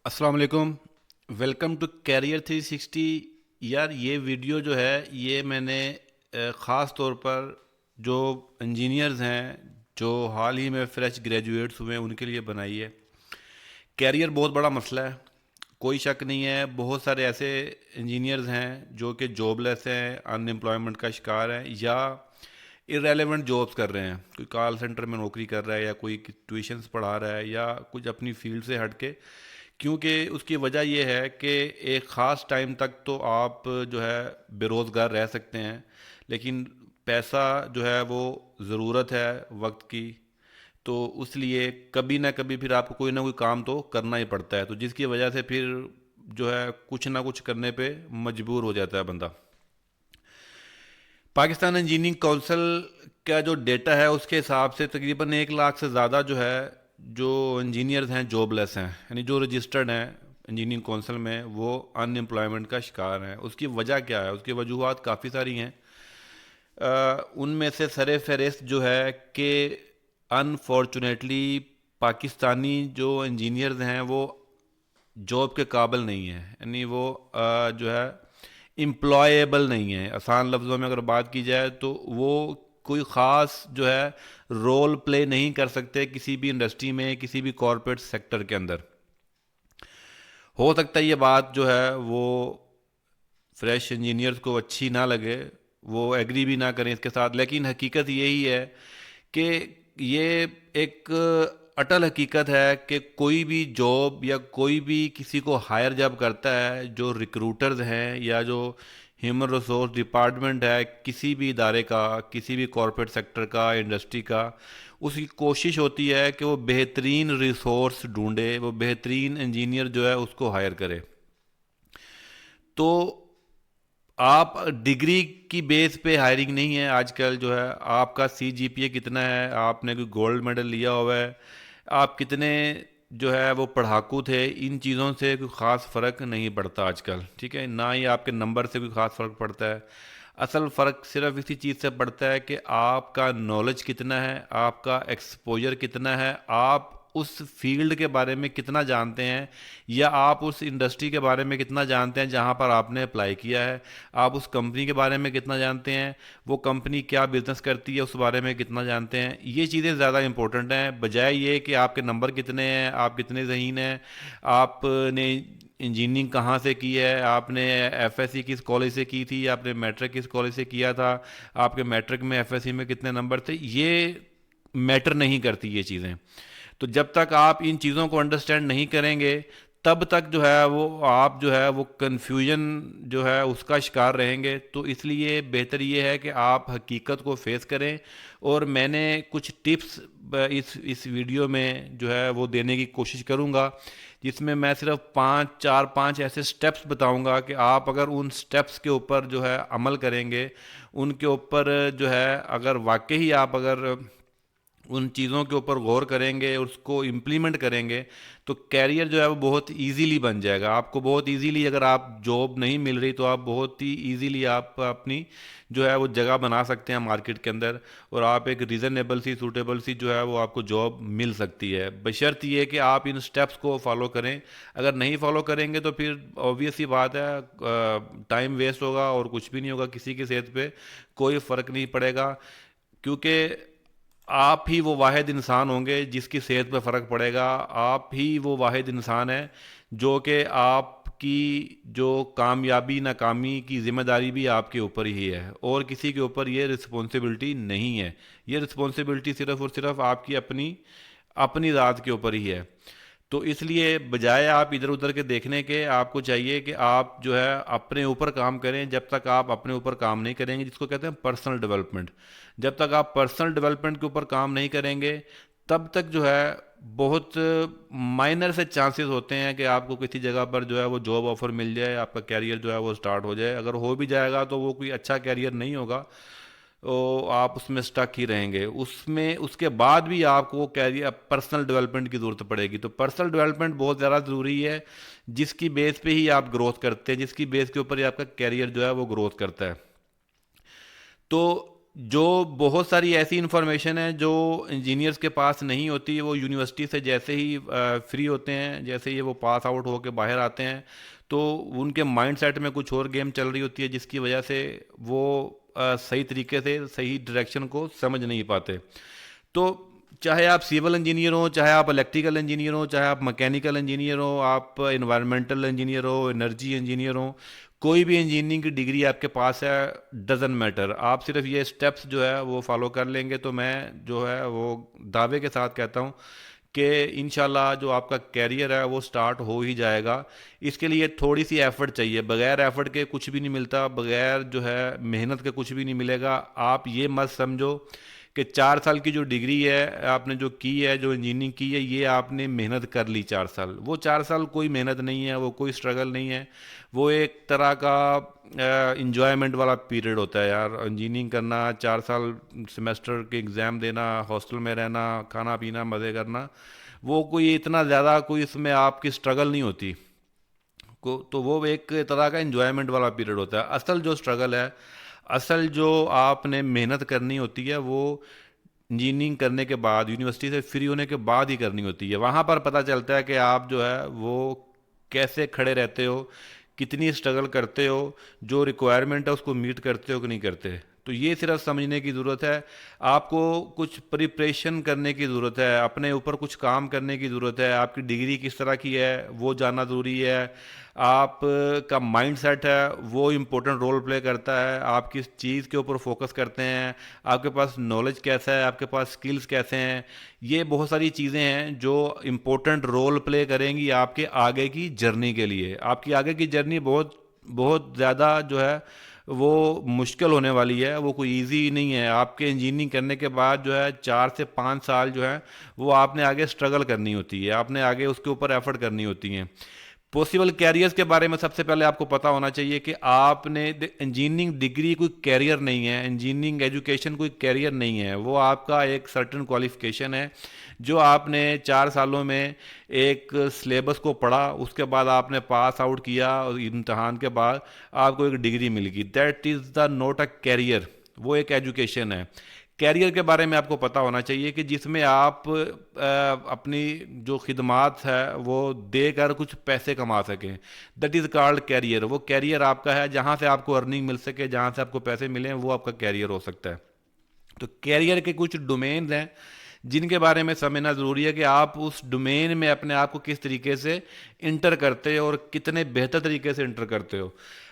السلام علیکم. Welcome to career 360. یار یہ ویڈیو جو ہے یہ میں نے خاص طور پر جو انجینئرز ہیں جو حال ہی میں فریش گریجویٹس ہوئے ہیں ان کے لیے بنائی ہے. کیریئر بہت بڑا مسئلہ ہے، کوئی شک نہیں ہے. بہت سارے ایسے انجینئرز ہیں جو کہ جاب لیس ہیں، ان امپلائمنٹ کا شکار ہیں، یا ارریلیونٹ جابس کر رہے ہیں. کوئی کال سینٹر میں نوکری کر رہا ہے، یا کوئی ٹیوشنس پڑھا رہا ہے، یا کچھ اپنی فیلڈ سے ہٹ کے. کیونکہ اس کی وجہ یہ ہے کہ ایک خاص ٹائم تک تو آپ جو ہے بے روزگار رہ سکتے ہیں، لیکن پیسہ جو ہے وہ ضرورت ہے وقت کی. تو اس لیے کبھی نہ کبھی پھر آپ کو کوئی نہ کوئی کام تو کرنا ہی پڑتا ہے، تو جس کی وجہ سے پھر جو ہے کچھ نہ کچھ کرنے پہ مجبور ہو جاتا ہے بندہ. پاکستان انجینئرنگ کونسل کا جو ڈیٹا ہے اس کے حساب سے تقریباً 1 لاکھ سے زیادہ جو ہے جو انجینئرز ہیں جاب لیس ہیں، یعنی جو رجسٹرڈ ہیں انجینئرنگ کونسل میں وہ ان امپلائمنٹ کا شکار ہیں. اس کی وجہ کیا ہے؟ اس کی وجوہات کافی ساری ہیں. ان میں سے سر فہرست جو ہے کہ انفارچونیٹلی پاکستانی جو انجینئرز ہیں وہ جاب کے قابل نہیں ہیں، یعنی وہ جو ہے امپلائیبل نہیں ہے. آسان لفظوں میں اگر بات کی جائے تو وہ کوئی خاص جو ہے رول پلے نہیں کر سکتے کسی بھی انڈسٹری میں، کسی بھی کارپوریٹ سیکٹر کے اندر. ہو سکتا ہے یہ بات جو ہے وہ فریش انجینئرز کو اچھی نہ لگے، وہ ایگری بھی نہ کریں اس کے ساتھ، لیکن حقیقت یہی ہے کہ یہ ایک اٹل حقیقت ہے کہ کوئی بھی جاب یا کوئی بھی کسی کو ہائر جب کرتا ہے، جو ریکروٹرز ہیں یا جو ہیومن ریسورس ڈپارٹمنٹ ہے کسی بھی ادارے کا، کسی بھی کارپوریٹ سیکٹر کا، انڈسٹری کا، اس کی کوشش ہوتی ہے کہ وہ بہترین ریسورس ڈھونڈے، وہ بہترین انجینئر جو ہے اس کو ہائر کرے. تو آپ ڈگری کی بیس پہ ہائرنگ نہیں ہے آج کل. جو ہے آپ کا سی جی پی اے کتنا ہے، آپ نے کوئی گولڈ میڈل لیا ہوا ہے، آپ کتنے جو ہے وہ پڑھاکو تھے، ان چیزوں سے کوئی خاص فرق نہیں پڑتا آج کل. ٹھیک ہے، نہ ہی آپ کے نمبر سے کوئی خاص فرق پڑتا ہے. اصل فرق صرف اسی چیز سے پڑتا ہے کہ آپ کا نالج کتنا ہے، آپ کا ایکسپوجر کتنا ہے، آپ اس فیلڈ کے بارے میں کتنا جانتے ہیں، یا آپ اس انڈسٹری کے بارے میں کتنا جانتے ہیں جہاں پر آپ نے اپلائی کیا ہے، آپ اس کمپنی کے بارے میں کتنا جانتے ہیں، وہ کمپنی کیا بزنس کرتی ہے اس بارے میں کتنا جانتے ہیں. یہ چیزیں زیادہ امپورٹنٹ ہیں بجائے یہ کہ آپ کے نمبر کتنے ہیں، آپ کتنے ذہین ہیں، آپ نے انجینئرنگ کہاں سے کی ہے، آپ نے ایف ایس سی کس کالج سے کی تھی، آپ نے میٹرک کس کالج سے کیا تھا، آپ کے میٹرک میں ایف ایس سی میں کتنے نمبر تھے. یہ میٹر نہیں کرتی یہ چیزیں. تو جب تک آپ ان چیزوں کو انڈرسٹینڈ نہیں کریں گے تب تک جو ہے وہ آپ جو ہے وہ کنفیوژن جو ہے اس کا شکار رہیں گے. تو اس لیے بہتر یہ ہے کہ آپ حقیقت کو فیس کریں. اور میں نے کچھ ٹپس اس ویڈیو میں جو ہے وہ دینے کی کوشش کروں گا، جس میں صرف 5 ایسے سٹیپس بتاؤں گا کہ آپ اگر ان سٹیپس کے اوپر جو ہے عمل کریں گے، ان کے اوپر جو ہے اگر واقعی آپ اگر ان چیزوں کے اوپر غور کریں گے اور اس کو امپلیمنٹ کریں گے تو کیریئر جو ہے وہ بہت ایزیلی بن جائے گا. آپ کو بہت ایزیلی، اگر آپ جاب نہیں مل رہی تو آپ بہت ہی ایزیلی آپ اپنی جو ہے وہ جگہ بنا سکتے ہیں مارکیٹ کے اندر، اور آپ ایک ریزنیبل سی، سوٹیبل سی جو ہے وہ آپ کو جاب مل سکتی ہے، بشرط یہ کہ آپ ان سٹیپس کو فالو کریں. اگر نہیں فالو کریں گے تو پھر آبویس سی بات ہے ٹائم ویسٹ ہوگا اور کچھ بھی نہیں ہوگا، کسی کی صحت پہ کوئی فرق نہیں پڑے گا. کیونکہ آپ ہی وہ واحد انسان ہوں گے جس کی صحت پہ فرق پڑے گا. آپ ہی وہ واحد انسان ہیں جو کہ آپ کی جو کامیابی ناکامی کی ذمہ داری بھی آپ کے اوپر ہی ہے، اور کسی کے اوپر یہ رسپانسبلٹی نہیں ہے. یہ رسپانسبلٹی صرف اور صرف آپ کی اپنی ذات کے اوپر ہی ہے. تو اس لیے بجائے آپ ادھر ادھر کے دیکھنے کے، آپ کو چاہیے کہ آپ جو ہے اپنے اوپر کام کریں. جب تک آپ اپنے اوپر کام نہیں کریں گے، جس کو کہتے ہیں پرسنل ڈیولپمنٹ، جب تک آپ پرسنل ڈیولپمنٹ کے اوپر کام نہیں کریں گے تب تک جو ہے بہت مائنر سے چانسز ہوتے ہیں کہ آپ کو کسی جگہ پر جو ہے وہ جاب آفر مل جائے، آپ کا کیریئر جو ہے وہ سٹارٹ ہو جائے. اگر ہو بھی جائے گا تو وہ کوئی اچھا کیریئر نہیں ہوگا، آپ اس میں سٹک ہی رہیں گے. اس کے بعد بھی آپ کو کیریئر پرسنل ڈیولپمنٹ کی ضرورت پڑے گی. تو پرسنل ڈیولپمنٹ بہت زیادہ ضروری ہے، جس کی بیس پہ ہی آپ گروتھ کرتے ہیں، جس کی بیس کے اوپر ہی آپ کا کیریئر جو ہے وہ گروتھ کرتا ہے. تو جو بہت ساری ایسی انفارمیشن ہے جو انجینئرس کے پاس نہیں ہوتی، وہ یونیورسٹی سے جیسے ہی فری ہوتے ہیں، جیسے ہی وہ پاس آؤٹ ہو کے باہر آتے ہیں، تو ان کے مائنڈ سیٹ میں کچھ اور گیم چل رہی ہوتی ہے، جس کی وجہ سے وہ صحیح طریقے سے صحیح ڈائریکشن کو سمجھ نہیں پاتے. تو چاہے آپ سول انجینئر ہوں، چاہے آپ الیکٹریکل انجینئر ہوں، چاہے آپ مکینیکل انجینئر ہوں، آپ انوائرمنٹل انجینئر ہو، انرجی انجینئر ہوں، کوئی بھی انجینئرنگ کی ڈگری آپ کے پاس ہے، ڈزن میٹر، آپ صرف یہ اسٹیپس جو ہے وہ فالو کر لیں گے، تو میں جو ہے وہ دعوے کے ساتھ کہتا ہوں کہ انشاءاللہ جو آپ کا کیریئر ہے وہ سٹارٹ ہو ہی جائے گا. اس کے لیے تھوڑی سی ایفرٹ چاہیے، بغیر ایفرٹ کے کچھ بھی نہیں ملتا، بغیر جو ہے محنت کے کچھ بھی نہیں ملے گا. آپ یہ مت سمجھو کہ 4 سال کی جو ڈگری ہے آپ نے جو کی ہے، جو انجینئرنگ کی ہے، یہ آپ نے محنت کر لی 4 سال. وہ 4 سال کوئی محنت نہیں ہے، وہ کوئی اسٹرگل نہیں ہے، وہ ایک طرح کا انجوائمنٹ والا پیریڈ ہوتا ہے یار. انجینئرنگ کرنا 4 سال، سیمسٹر کے ایگزام دینا، ہاسٹل میں رہنا، کھانا پینا، مزے کرنا، وہ کوئی اتنا زیادہ کوئی اس میں آپ کی اسٹرگل نہیں ہوتی تو وہ ایک طرح کا انجوائمنٹ والا پیریڈ ہوتا ہے. اصل جو اسٹرگل ہے، اصل جو آپ نے محنت کرنی ہوتی ہے، وہ انجینئرنگ کرنے کے بعد، یونیورسٹی سے فری ہونے کے بعد ہی کرنی ہوتی ہے. وہاں پر پتہ چلتا ہے کہ آپ جو ہے وہ کیسے کھڑے رہتے ہو، کتنی اسٹرگل کرتے ہو، جو ریکوائرمنٹ ہے اس کو میٹ کرتے ہو کہ نہیں کرتے. تو یہ صرف سمجھنے کی ضرورت ہے. آپ کو کچھ پریپریشن کرنے کی ضرورت ہے، اپنے اوپر کچھ کام کرنے کی ضرورت ہے. آپ کی ڈگری کس طرح کی ہے وہ جاننا ضروری ہے. آپ کا مائنڈ سیٹ ہے وہ امپورٹنٹ رول پلے کرتا ہے. آپ کس چیز کے اوپر فوکس کرتے ہیں، آپ کے پاس نالج کیسا ہے، آپ کے پاس سکلز کیسے ہیں. یہ بہت ساری چیزیں ہیں جو امپورٹنٹ رول پلے کریں گی آپ کے آگے کی جرنی کے لیے. آپ کی آگے کی جرنی بہت بہت زیادہ جو ہے وہ مشکل ہونے والی ہے، وہ کوئی ایزی نہیں ہے. آپ کے انجینئرنگ کرنے کے بعد جو ہے 4 سے 5 سال جو ہے وہ آپ نے آگے اسٹرگل کرنی ہوتی ہے، آپ نے آگے اس کے اوپر ایفرٹ کرنی ہوتی ہیں. پاسبل کیریئرز کے بارے میں سب سے پہلے آپ کو پتا ہونا چاہیے کہ آپ نے انجینئرنگ ڈگری کوئی کیریئر نہیں ہے، انجینئرنگ ایجوکیشن کوئی کیریئر نہیں ہے، وہ آپ کا ایک سرٹن کوالیفیکیشن ہے جو آپ نے 4 سالوں میں ایک سلیبس کو پڑھا، اس کے بعد آپ نے پاس آؤٹ کیا اور امتحان کے بعد آپ کو ایک ڈگری مل گئی. That is the not a career, وہ ایک ایجوکیشن ہے. کیریئر کے بارے میں آپ کو پتا ہونا چاہیے کہ جس میں آپ اپنی جو خدمات ہے وہ دے کر کچھ پیسے کما سکیں. That is called career. وہ کیریئر آپ کا ہے جہاں سے آپ کو ارننگ مل سکے، جہاں سے آپ کو پیسے ملیں، وہ آپ کا کیریئر ہو سکتا ہے. تو کیریئر کے کچھ ڈومینز ہیں جن کے بارے میں سمجھنا ضروری ہے کہ آپ اس ڈومین میں اپنے آپ کو کس طریقے سے انٹر کرتے ہو اور کتنے بہتر طریقے سے انٹر کرتے ہو.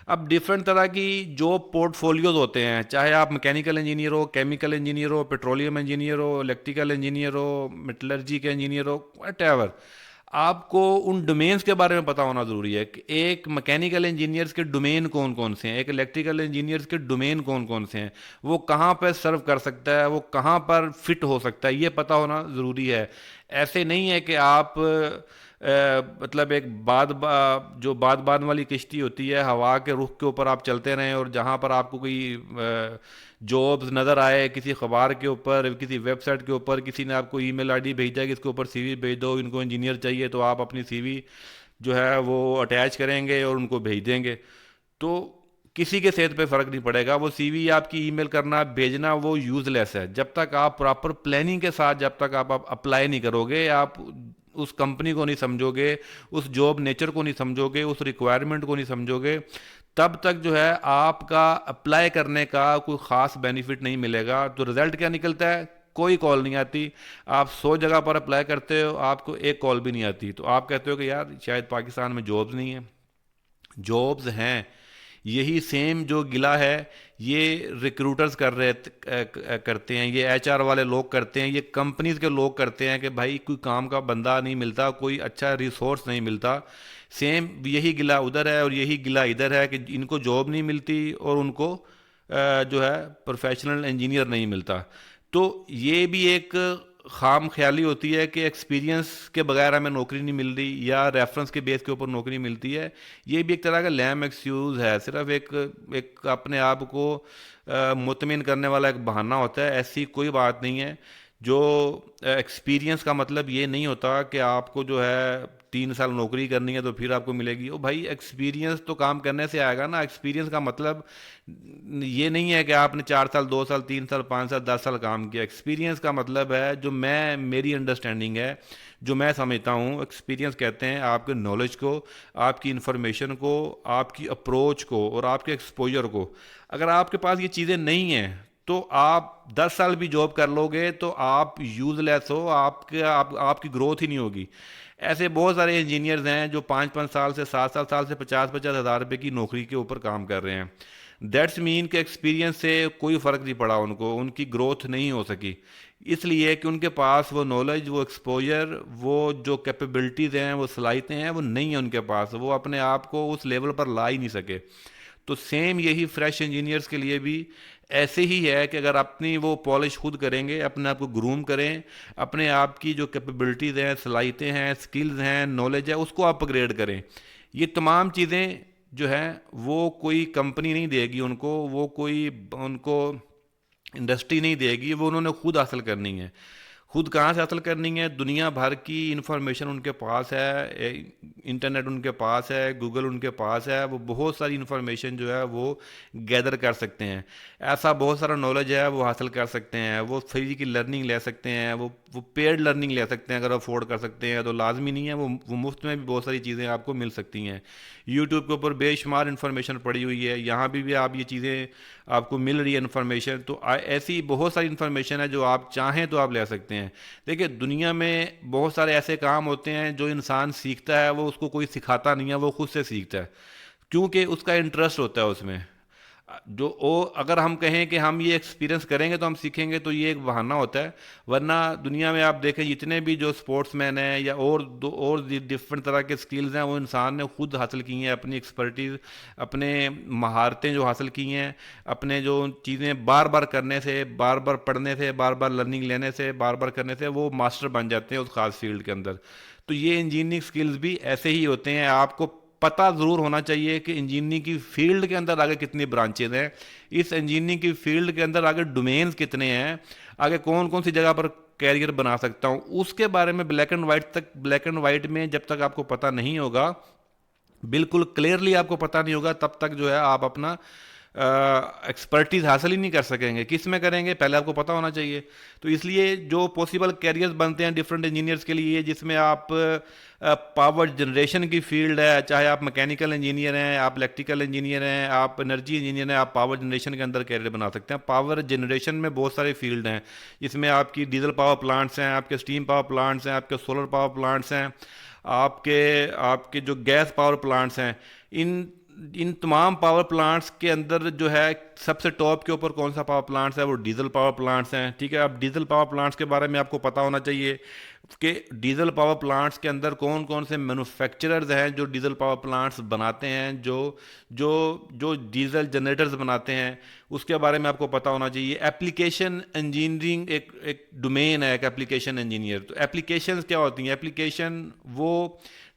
اب ڈفرینٹ طرح کی جو پورٹ فولیوز ہوتے ہیں، چاہے آپ مکینیکل انجینئر ہو، کیمیکل انجینئر ہو، پیٹرولیم انجینئر ہو، الیکٹریکل انجینئر ہو، میٹلرجی کے انجینئر ہو، وٹ ایور، آپ کو ان ڈومینز کے بارے میں پتا ہونا ضروری ہے کہ ایک مکینیکل انجینئرس کے ڈومین کون کون سے ہیں، ایک الیکٹریکل انجینئرس کے ڈومین کون کون سے ہیں، وہ کہاں پہ سرو کر سکتا ہے، وہ کہاں پر فٹ ہو سکتا ہے، یہ پتا ہونا ضروری ہے. ایسے نہیں ہے کہ آپ مطلب ایک جو باد باد والی کشتی ہوتی ہے، ہوا کے رخ کے اوپر آپ چلتے رہیں اور جہاں پر آپ کو کوئی جابز نظر آئے کسی خبر کے اوپر، کسی ویب سائٹ کے اوپر، کسی نے آپ کو ای میل آئی ڈی بھیجا کہ اس کے اوپر سی وی بھیج دو، ان کو انجینئر چاہیے، تو آپ اپنی سی وی جو ہے وہ اٹیچ کریں گے اور ان کو بھیج دیں گے. تو کسی کے صحت پہ فرق نہیں پڑے گا. وہ سی وی آپ کی ای میل کرنا بھیجنا وہ یوز لیس ہے جب تک آپ پراپر پلاننگ کے ساتھ، جب تک آپ اپلائی نہیں کرو گے، آپ اس کمپنی کو نہیں سمجھو گے، اس جاب نیچر کو نہیں سمجھو گے، اس ریکوائرمنٹ کو نہیں سمجھو گے، تب تک جو ہے آپ کا اپلائی کرنے کا کوئی خاص بینیفٹ نہیں ملے گا. تو رزلٹ کیا نکلتا ہے؟ کوئی کال نہیں آتی. آپ 100 جگہ پر اپلائی کرتے ہو، آپ کو ایک کال بھی نہیں آتی. تو آپ کہتے ہو کہ یار شاید پاکستان میں جابز نہیں ہیں. جابز ہیں. یہی سیم جو گلا ہے یہ ریکروٹرز کرتے ہیں، یہ ایچ آر والے لوگ کرتے ہیں، یہ کمپنیز کے لوگ کرتے ہیں کہ بھائی کوئی کام کا بندہ نہیں ملتا، کوئی اچھا ریسورس نہیں ملتا. سیم یہی گلا ادھر ہے اور یہی گلا ادھر ہے کہ ان کو جاب نہیں ملتی اور ان کو جو ہے پروفیشنل انجینئر نہیں ملتا. تو یہ بھی ایک خام خیالی ہوتی ہے کہ ایکسپیرینس کے بغیر ہمیں نوکری نہیں مل رہی یا ریفرنس کے بیس کے اوپر نوکری ملتی ہے. یہ بھی ایک طرح کا لیم ایکسکیوز ہے، صرف ایک اپنے آپ کو مطمئن کرنے والا ایک بہانہ ہوتا ہے. ایسی کوئی بات نہیں ہے. جو ایکسپیرینس کا مطلب یہ نہیں ہوتا کہ آپ کو جو ہے 3 سال نوکری کرنی ہے تو پھر آپ کو ملے گی. او بھائی ایکسپیرینس تو کام کرنے سے آئے گا نا. ایکسپیرینس کا مطلب یہ نہیں ہے کہ آپ نے 4 سال 2 سال 3 سال 5 سال 10 سال کام کیا. ایکسپیرینس کا مطلب ہے جو میری انڈرسٹینڈنگ ہے, جو میں سمجھتا ہوں, ایکسپیرینس کہتے ہیں آپ کے نالج کو, آپ کی انفارمیشن کو, آپ کی اپروچ کو اور آپ کے ایکسپوجر کو. اگر آپ کے پاس یہ چیزیں نہیں ہیں تو آپ 10 سال بھی جاب کر لو گے تو آپ یوز لیس ہو, آپ کی گروتھ ہی نہیں ہوگی. ایسے بہت سارے انجینئرز ہیں جو 5 5 سال سے 7 7 سال سے 50 50 ہزار روپے کی نوکری کے اوپر کام کر رہے ہیں. دیٹس مین کہ ایکسپیرینس سے کوئی فرق نہیں پڑا ان کو, ان کی گروتھ نہیں ہو سکی, اس لیے کہ ان کے پاس وہ نالج, وہ ایکسپوجر, وہ جو کیپیبلٹیز ہیں, وہ صلاحیتیں ہیں, وہ نہیں ہیں ان کے پاس. وہ اپنے آپ کو اس لیول پر لا ہی نہیں سکے. تو سیم یہی فریش انجینئرز کے لیے بھی ایسے ہی ہے کہ اگر اپنی وہ پالش خود کریں گے, اپنے آپ کو گروم کریں, اپنے آپ کی جو کیپیبلٹیز ہیں, صلاحیتیں ہیں, سکلز ہیں, نالج ہے, اس کو اپ گریڈ کریں. یہ تمام چیزیں جو ہیں وہ کوئی کمپنی نہیں دے گی ان کو, وہ کوئی ان کو انڈسٹری نہیں دے گی, وہ انہوں نے خود حاصل کرنی ہے. خود کہاں سے حاصل کرنی ہے؟ دنیا بھر کی انفارمیشن ان کے پاس ہے, انٹرنیٹ ان کے پاس ہے, گوگل ان کے پاس ہے. وہ بہت ساری انفارمیشن جو ہے وہ گیدر کر سکتے ہیں. ایسا بہت سارا نالج ہے وہ حاصل کر سکتے ہیں. وہ فری کی لرننگ لے سکتے ہیں, وہ پیڈ لرننگ لے سکتے ہیں اگر افورڈ کر سکتے ہیں تو. لازمی نہیں ہے, وہ مفت میں بھی بہت ساری چیزیں آپ کو مل سکتی ہیں. یوٹیوب کے اوپر بے شمار انفارمیشن پڑی ہوئی ہے, یہاں بھی آپ یہ چیزیں آپ کو مل رہی ہے انفارمیشن. تو ایسی بہت ساری انفارمیشن ہے جو آپ چاہیں تو آپ لے سکتے ہیں. دیکھیے دنیا میں بہت سارے ایسے کام ہوتے ہیں جو انسان سیکھتا ہے, وہ اس کو کوئی سکھاتا نہیں ہے, وہ خود سے سیکھتا ہے, کیونکہ اس کا انٹرسٹ ہوتا ہے اس میں. اگر ہم کہیں کہ ہم یہ ایکسپیرینس کریں گے تو ہم سیکھیں گے تو یہ ایک بہانہ ہوتا ہے. ورنہ دنیا میں آپ دیکھیں جتنے بھی جو اسپورٹس مین ہیں یا اور ڈفرنٹ طرح کے سکلز ہیں, وہ انسان نے خود حاصل کی ہیں. اپنی ایکسپرٹیز, اپنے مہارتیں جو حاصل کی ہیں, اپنے جو چیزیں بار بار کرنے سے, بار بار پڑھنے سے, بار بار لرننگ لینے سے, بار بار کرنے سے وہ ماسٹر بن جاتے ہیں اس خاص فیلڈ کے اندر. تو یہ انجینئرنگ سکلز بھی ایسے ہی ہوتے ہیں. آپ کو پتہ ضرور ہونا چاہیے کہ انجینئرنگ کی فیلڈ کے اندر آگے کتنی برانچز ہیں, اس انجینئرنگ کی فیلڈ کے اندر آگے ڈومینز کتنے ہیں, آگے کون کون سی جگہ پر کیریئر بنا سکتا ہوں. اس کے بارے میں بلیک اینڈ وائٹ میں جب تک آپ کو پتہ نہیں ہوگا, بالکل کلیئرلی آپ کو پتہ نہیں ہوگا, تب تک جو ہے آپ اپنا ایکسپرٹیز حاصل ہی نہیں کر سکیں گے. کس میں کریں گے پہلے آپ کو پتہ ہونا چاہیے. تو اس لیے جو پاسبل کیریئرز بنتے ہیں ڈفرینٹ انجینئرز کے لیے, جس میں آپ پاور جنریشن کی فیلڈ ہے, چاہے آپ میکینیکل انجینئر ہیں, آپ الیکٹریکل انجینئر ہیں, آپ انرجی انجینئر ہیں, آپ پاور جنریشن کے اندر کیریئر بنا سکتے ہیں. پاور جنریشن میں بہت سارے فیلڈ ہیں, جس میں آپ کی ڈیزل پاور پلانٹس ہیں, آپ کے اسٹیم پاور پلانٹس ہیں, آپ کے سولر پاور پلانٹس ہیں, آپ کے جو گیس پاور پلانٹس ہیں. ان تمام پاور پلانٹس کے اندر جو ہے سب سے ٹاپ کے اوپر کون سا پاور پلانٹس ہے, وہ ڈیزل پاور پلانٹس ہیں. ٹھیک ہے, اب ڈیزل پاور پلانٹس کے بارے میں آپ کو پتہ ہونا چاہیے کہ ڈیزل پاور پلانٹس کے اندر کون کون سے مینوفیکچررز ہیں جو ڈیزل پاور پلانٹس بناتے ہیں, جو ڈیزل جنریٹرز بناتے ہیں, اس کے بارے میں آپ کو پتہ ہونا چاہیے. ایپلیکیشن انجینئرنگ ایک ڈومین ہے, ایک ایپلیکیشن انجینئر. تو ایپلیکیشنز کیا ہوتی ہیں؟ ایپلیکیشن وہ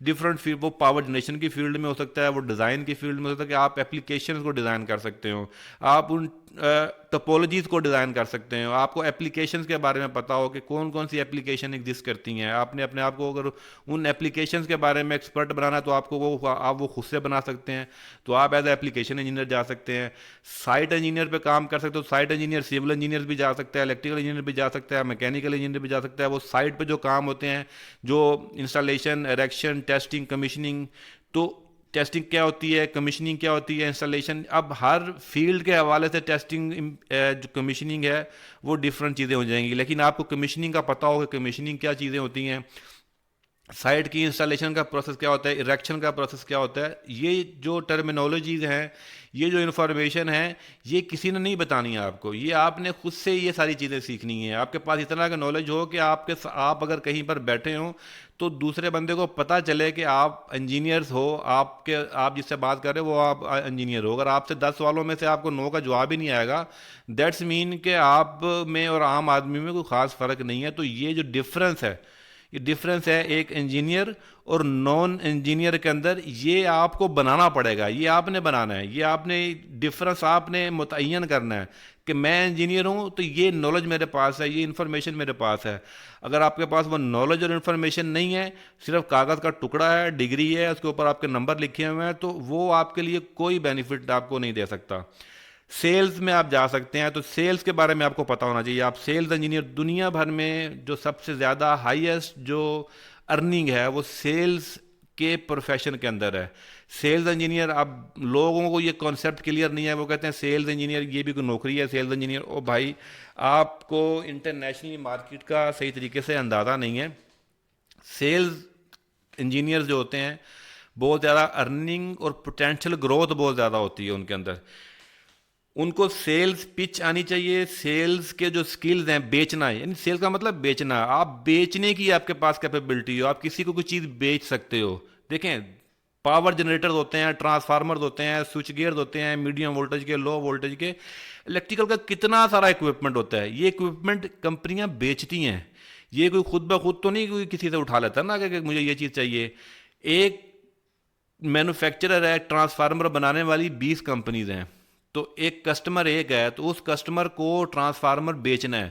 ڈفرینٹ فیلڈ, وہ پاور جنریشن کی فیلڈ میں ہو سکتا ہے, وہ ڈیزائن کی فیلڈ میں ہو سکتا ہے کہ آپ ایپلیکیشنز کو ڈیزائن کر سکتے ہو, آپ ان ٹپولوجیز کو ڈیزائن کر سکتے ہیں. آپ کو ایپلیکیشنز کے بارے میں پتہ ہو کہ کون کون سی ایپلیکیشن ایگزسٹ کرتی ہیں. آپ نے اپنے آپ کو اگر ان ایپلیکیشنز کے بارے میں ایکسپرٹ بنانا ہے تو آپ وہ خود سے بنا سکتے ہیں. تو آپ ایز اے ایپلیکیشن انجینئر جا سکتے ہیں. سائٹ انجینئر پہ کام کر سکتے ہو, سائٹ انجینئر سول انجینئر بھی جا سکتا ہے, الیکٹریکل انجینئر بھی جا سکتا ہے, میکینیکل انجینئر بھی جا سکتا ہے. وہ سائٹ پہ جو کام ہوتے ہیں, جو انسٹالیشن, ایریکشن, ٹیسٹنگ, کمیشننگ. تو ٹیسٹنگ کیا ہوتی ہے, کمیشننگ کیا ہوتی ہے, انسٹالیشن. اب ہر فیلڈ کے حوالے سے ٹیسٹنگ جو کمیشننگ ہے وہ ڈفرینٹ چیزیں ہو جائیں گی, لیکن آپ کو کمیشننگ کا پتہ ہو کہ کمیشننگ کیا چیزیں ہوتی ہیں, سائٹ کی انسٹالیشن کا پروسیس کیا ہوتا ہے, اریکشن کا پروسیس کیا ہوتا ہے. یہ جو ٹرمینالوجیز ہیں, یہ جو انفارمیشن ہے, یہ کسی نے نہیں بتانی ہے آپ کو, یہ آپ نے خود سے یہ ساری چیزیں سیکھنی ہیں. آپ کے پاس اتنا کا نالج ہو کہ آپ اگر کہیں پر بیٹھے ہوں تو دوسرے بندے کو پتہ چلے کہ آپ انجینئرز ہو, آپ جس سے بات کر رہے ہو وہ آپ انجینئر ہو. اگر آپ سے 10 سوالوں میں سے آپ کو نو کا جواب ہی نہیں آئے گا, دیٹس مین کہ آپ میں اور عام آدمی میں کوئی خاص فرق نہیں ہے. تو یہ جو ڈفرینس ہے, یہ ڈفرینس ہے ایک انجینئر اور نان انجینئر کے اندر. یہ آپ کو بنانا پڑے گا, یہ آپ نے بنانا ہے, یہ آپ نے ڈفرینس آپ نے متعین کرنا ہے. کہ میں انجینئر ہوں تو یہ نالج میرے پاس ہے, یہ انفارمیشن میرے پاس ہے. اگر آپ کے پاس وہ نالج اور انفارمیشن نہیں ہے, صرف کاغذ کا ٹکڑا ہے, ڈگری ہے, اس کے اوپر آپ کے نمبر لکھے ہوئے ہیں, تو وہ آپ کے لیے کوئی بینیفٹ آپ کو نہیں دے سکتا. سیلز میں آپ جا سکتے ہیں, تو سیلز کے بارے میں آپ کو پتا ہونا چاہیے. آپ سیلز انجینئر, دنیا بھر میں جو سب سے زیادہ ہائیسٹ جو ارننگ ہے وہ سیلز کے پروفیشن کے اندر ہے. سیلز انجینئر, اب لوگوں کو یہ کانسیپٹ کلیئر نہیں ہے, وہ کہتے ہیں سیلز انجینئر یہ بھی کوئی نوکری ہے سیلز انجینئر. او بھائی, آپ کو انٹرنیشنلی مارکیٹ کا صحیح طریقے سے اندازہ نہیں ہے. سیلز انجینئر جو ہوتے ہیں بہت زیادہ ارننگ اور پوٹینشیل گروتھ بہت زیادہ ہوتی ہے ان کے اندر. ان کو سیلز پچ آنی چاہیے. سیلز کے جو سکلز ہیں, بیچنا ہے, یعنی سیلز کا مطلب بیچنا. آپ بیچنے کی آپ کے پاس کیپیبلٹی ہو, آپ کسی کو کوئی چیز بیچ سکتے ہو. دیکھیں, پاور جنریٹرز ہوتے ہیں, ٹرانسفارمرز ہوتے ہیں, سوئچ گیئرز ہوتے ہیں, میڈیم وولٹیج کے, لو وولٹیج کے, الیکٹریکل کا کتنا سارا اکوپمنٹ ہوتا ہے. یہ اکوپمنٹ کمپنیاں بیچتی ہیں. یہ کوئی خود بخود تو نہیں کوئی کسی سے اٹھا لیتا نا کہ مجھے یہ چیز چاہیے. ایک مینوفیکچرر ہے, ٹرانسفارمر بنانے والی 20 کمپنیز ہیں, تو ایک کسٹمر ایک ہے, تو اس کسٹمر کو ٹرانسفارمر بیچنا ہے.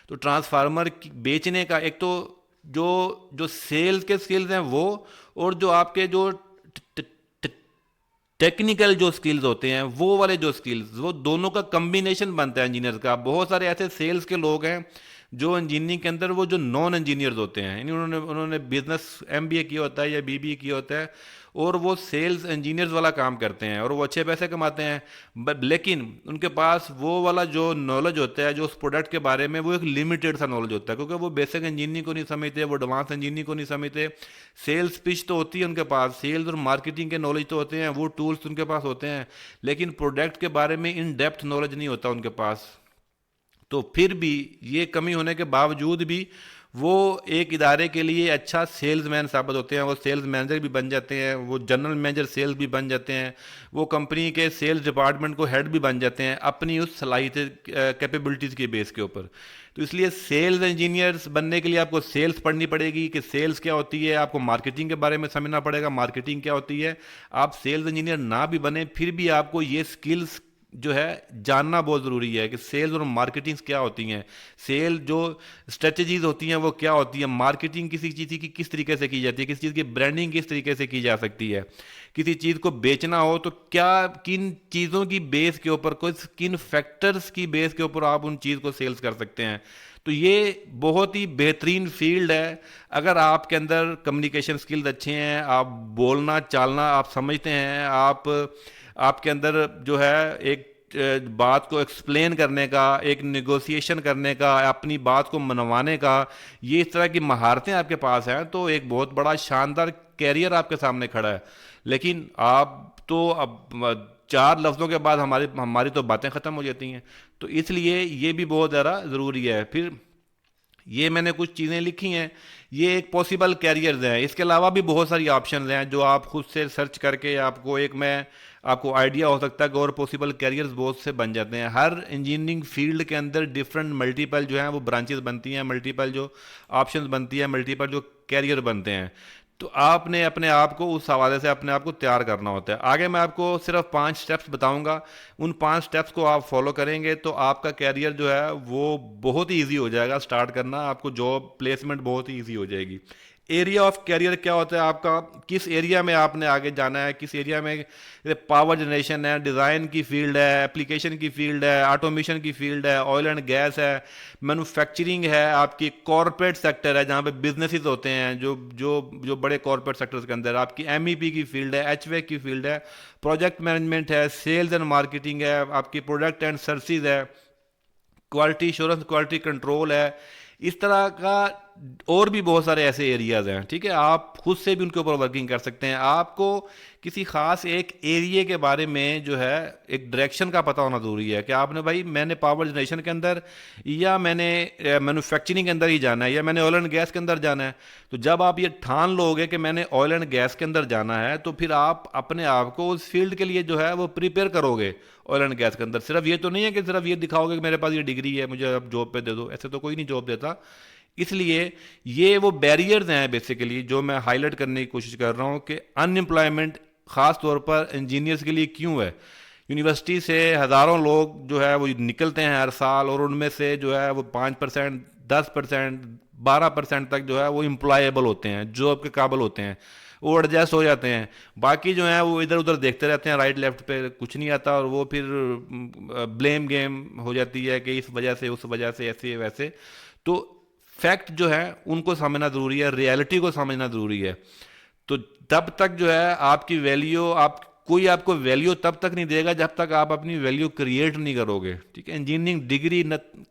تو ٹرانسفارمر بیچنے کا ایک تو جو جو سیلز کے سکلز ہیں وہ, اور جو آپ کے جو ٹیکنیکل جو سکلز ہوتے ہیں وہ والے جو سکلز, وہ دونوں کا کمبینیشن بنتا ہے انجینئر کا. بہت سارے ایسے سیلز کے لوگ ہیں جو انجینئرنگ کے اندر وہ جو نان انجینئرز ہوتے ہیں, یعنی انہوں نے بزنس ایم بی اے کیا ہوتا ہے یا بی بی اے کیا ہوتا ہے, اور وہ سیلز انجینئرز والا کام کرتے ہیں اور وہ اچھے پیسے کماتے ہیں. لیکن ان کے پاس وہ والا جو نالج ہوتا ہے جو اس پروڈکٹ کے بارے میں, وہ ایک لمیٹیڈ سا نالج ہوتا ہے, کیونکہ وہ بیسک انجینئرنگ کو نہیں سمجھتے, وہ ایڈوانس انجینئرنگ کو نہیں سمجھتے. سیلز پچ تو ہوتی ہے ان کے پاس, سیلز اور مارکیٹنگ کے نالج تو ہوتے ہیں, وہ ٹولز ان کے پاس ہوتے ہیں, لیکن پروڈکٹ کے بارے میں ان ڈیپتھ نالج نہیں ہوتا ان کے پاس. تو پھر بھی یہ کمی ہونے کے باوجود بھی وہ ایک ادارے کے لیے اچھا سیلز مین ثابت ہوتے ہیں. وہ سیلز مینیجر بھی بن جاتے ہیں, وہ جنرل مینیجر سیلز بھی بن جاتے ہیں, وہ کمپنی کے سیلز ڈپارٹمنٹ کو ہیڈ بھی بن جاتے ہیں اپنی اس صلاحیت کیپیبلٹیز کے بیس کے اوپر. تو اس لیے سیلز انجینئرز بننے کے لیے آپ کو سیلز پڑھنی پڑے گی کہ سیلز کیا ہوتی ہے, آپ کو مارکیٹنگ کے بارے میں سمجھنا پڑے گا مارکیٹنگ کیا ہوتی ہے. آپ سیلز انجینئر نہ بھی بنیں پھر بھی آپ کو یہ سکلز جو ہے جاننا بہت ضروری ہے کہ سیلز اور مارکیٹنگ کیا ہوتی ہیں, سیل جو اسٹریٹجیز ہوتی ہیں وہ کیا ہوتی ہیں, مارکیٹنگ کسی چیز کی کس طریقے سے کی جاتی ہے, کسی چیز کی برانڈنگ کس طریقے سے کی جا سکتی ہے, کسی چیز کو بیچنا ہو تو کیا کن چیزوں کی بیس کے اوپر, کن فیکٹرز کی بیس کے اوپر آپ ان چیز کو سیلز کر سکتے ہیں. تو یہ بہت ہی بہترین فیلڈ ہے. اگر آپ کے اندر کمیونیکیشن سکلز اچھے ہیں, آپ بولنا چالنا آپ سمجھتے ہیں, آپ کے اندر جو ہے ایک بات کو ایکسپلین کرنے کا, ایک نیگوسیشن کرنے کا, اپنی بات کو منوانے کا, یہ اس طرح کی مہارتیں آپ کے پاس ہیں, تو ایک بہت بڑا شاندار کیریئر آپ کے سامنے کھڑا ہے. لیکن آپ تو اب 4 لفظوں کے بعد ہماری تو باتیں ختم ہو جاتی ہیں. تو اس لیے یہ بھی بہت زیادہ ضروری ہے. پھر یہ میں نے کچھ چیزیں لکھی ہیں, یہ ایک پاسبل کیریئرز ہیں. اس کے علاوہ بھی بہت ساری آپشنز ہیں جو آپ خود سے سرچ کر کے آپ کو آئیڈیا ہو سکتا ہے کہ اور پاسبل کیریئرز بہت سے بن جاتے ہیں. ہر انجینئرنگ فیلڈ کے اندر ڈفرینٹ ملٹیپل جو ہیں وہ برانچز بنتی ہیں, ملٹیپل جو آپشنز بنتی ہیں, ملٹیپل جو کیریئر بنتے ہیں. تو آپ نے اپنے آپ کو اس حوالے سے اپنے آپ کو تیار کرنا ہوتا ہے. آگے میں آپ کو صرف 5 سٹیپس بتاؤں گا, ان 5 سٹیپس کو آپ فالو کریں گے تو آپ کا کیریئر جو ہے وہ بہت ہی ایزی ہو جائے گا اسٹارٹ کرنا, آپ کو جاب پلیسمنٹ بہت ہی ایزی ہو جائے گی. ایریا آف کیریئر کیا ہوتا ہے آپ کا, کس ایریا میں آپ نے آگے جانا ہے, کس ایریا میں پاور جنریشن ہے, ڈیزائن کی فیلڈ ہے, اپلیکیشن کی فیلڈ ہے, آٹومیشن کی فیلڈ ہے, آئل اینڈ گیس ہے, مینوفیکچرنگ ہے, آپ کی کارپوریٹ سیکٹر ہے جہاں پہ بزنسز ہوتے ہیں, جو بڑے کارپوریٹ سیکٹرز کے اندر, آپ کی ایم ای پی کی فیلڈ ہے, ایچ وے کی فیلڈ ہے, پروجیکٹ مینجمنٹ ہے, سیلز اینڈ مارکیٹنگ ہے, آپ کی پروڈکٹ اینڈ سروسز ہے, کوالٹی ایشورنس, کوالٹی کنٹرول ہے. اس طرح کا اور بھی بہت سارے ایسے ایریاز ہیں. ٹھیک ہے, آپ خود سے بھی ان کے اوپر ورکنگ کر سکتے ہیں. آپ کو کسی خاص ایک ایریے کے بارے میں جو ہے ایک ڈائریکشن کا پتہ ہونا ضروری ہے کہ آپ نے بھائی میں نے پاور جنریشن کے اندر یا میں نے مینوفیکچرنگ کے اندر ہی جانا ہے یا میں نے آئل اینڈ گیس کے اندر جانا ہے. تو جب آپ یہ ٹھان لو گے کہ میں نے آئل اینڈ گیس کے اندر جانا ہے تو پھر آپ اپنے آپ کو اس فیلڈ کے لیے جو ہے وہ پریپیئر کرو گے. آئل اینڈ گیس کے اندر صرف یہ تو نہیں ہے کہ صرف یہ دکھاؤ گے کہ میرے پاس یہ ڈگری ہے, مجھے اب جاب پہ دے دو, ایسے تو کوئی نہیں جاب دیتا. اس لیے یہ وہ بیریئرز ہیں بیسیکلی جو میں ہائی لائٹ کرنے کی کوشش کر رہا ہوں کہ ان امپلائمنٹ خاص طور پر انجینئرز کے لیے کیوں ہے. یونیورسٹی سے ہزاروں لوگ جو ہے وہ نکلتے ہیں ہر سال، اور ان میں سے جو ہے وہ 5%، 10%، 12% تک جو ہے وہ امپلائیبل ہوتے ہیں، جاب کے قابل ہوتے ہیں، وہ ایڈجسٹ ہو جاتے ہیں۔ باقی جو ہیں وہ ادھر ادھر دیکھتے رہتے ہیں، رائٹ لیفٹ پہ کچھ نہیں آتا، اور وہ پھر بلیم گیم ہو جاتی ہے کہ اس وجہ سے، اس وجہ سے، ایسے ویسے۔ تو فیکٹ جو ہے ان کو سمجھنا ضروری ہے، ریالٹی کو سمجھنا ضروری ہے۔ تو تب تک جو ہے آپ کی ویلیو، کوئی آپ کو ویلیو تب تک نہیں دے گا جب تک آپ اپنی ویلیو کریٹ نہیں کرو گے، ٹھیک ہے؟ انجینئرنگ ڈگری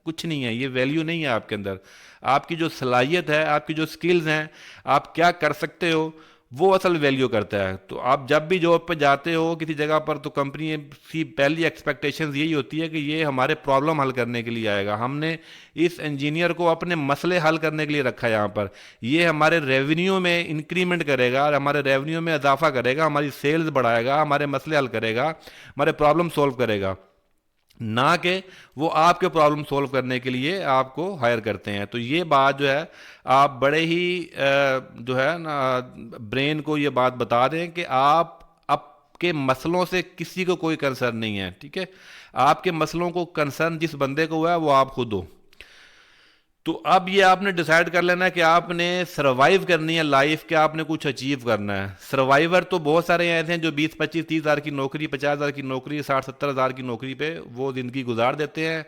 کچھ نہیں ہے، یہ ویلیو نہیں ہے آپ کے اندر۔ آپ کی جو صلاحیت ہے، آپ کی جو سکلز ہیں، آپ کیا کر سکتے ہو، وہ اصل ویلیو کرتا ہے۔ تو آپ جب بھی جاب پہ جاتے ہو کسی جگہ پر، تو کمپنی کی پہلی ایکسپیکٹیشنز یہی ہوتی ہے کہ یہ ہمارے پرابلم حل کرنے کے لیے آئے گا، ہم نے اس انجینئر کو اپنے مسئلے حل کرنے کے لیے رکھا ہے یہاں پر، یہ ہمارے ریونیو میں انکریمنٹ کرے گا، اور ہمارے ریونیو میں اضافہ کرے گا، ہماری سیلز بڑھائے گا، ہمارے مسئلے حل کرے گا، ہمارے پرابلم سولو کرے گا، نہ کہ وہ آپ کے پرابلم سولو کرنے کے لیے آپ کو ہائر کرتے ہیں۔ تو یہ بات جو ہے آپ بڑے ہی جو ہے نا برین کو یہ بات بتا دیں کہ آپ کے مسئلوں سے کسی کو کوئی کنسرن نہیں ہے، ٹھیک ہے؟ آپ کے مسئلوں کو کنسرن جس بندے کو ہوا ہے وہ آپ خود ہو۔ تو اب یہ آپ نے ڈیسائیڈ کر لینا ہے کہ آپ نے سروائیو کرنی ہے لائف، کہ آپ نے کچھ اچیو کرنا ہے۔ سروائیور تو بہت سارے ایسے ہیں جو 20، 25، 30 ہزار کی نوکری، 50 ہزار کی نوکری، 60، 70 ہزار کی نوکری پہ وہ زندگی گزار دیتے ہیں،